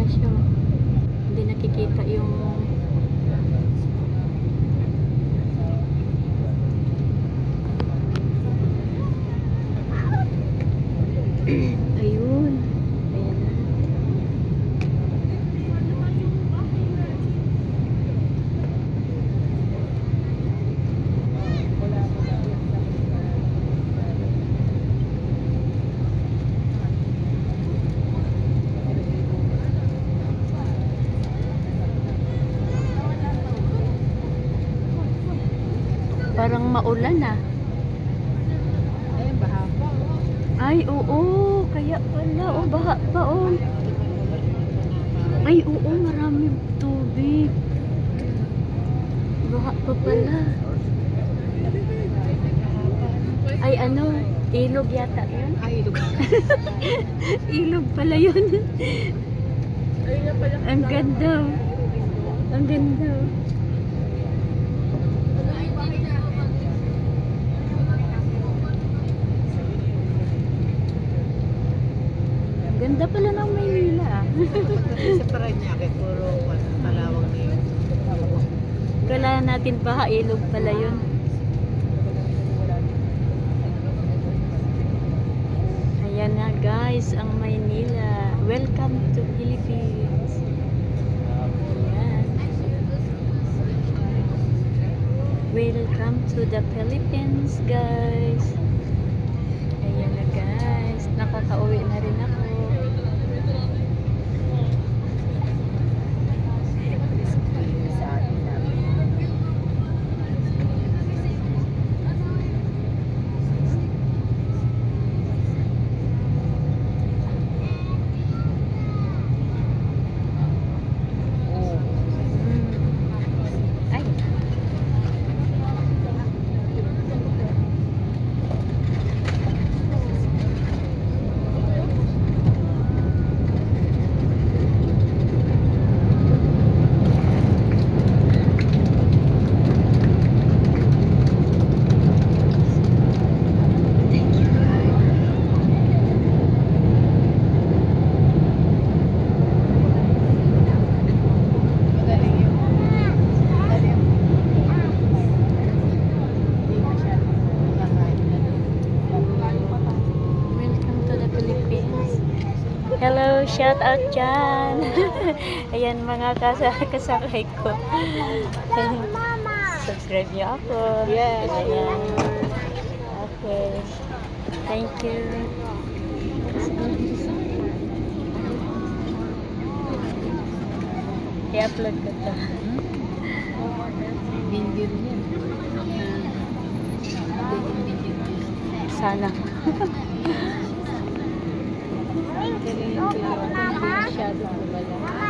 siya. Hindi nakikita yung ayun. Ayan na. Parang maulan ah. Ayun, baha pa. Ay, oo. Kaya pala. Oh, baha pa oh. Ay, oo. Marami tubig. Baha pa pala. Ay, ano? Ilog yata yun? Ay, lugar. Ilog pala yun. Ayun na pala. Ang ganda. Ang ganda. Ganda pala ng Maynila. Sa Paranaque, puro kalawang na yun. Kala natin pa ilog pala yun. Ayan na guys, ang Maynila. Welcome to Philippines. Ayan. Welcome to the Philippines guys. Ayan na guys. Nakakauwi na rin ako. Ay. Magaling yun. Magaling. Hindi masyadong nakakain na doon. Welcome to the Philippines. Hello, shout out dyan. Ayan mga kasakay ko. Subscribe niyo ako. Yes. Ayan. Okay. Thank you. I-upload ko to. Video rin yan. Sana. Magaling yung masyadong kumala.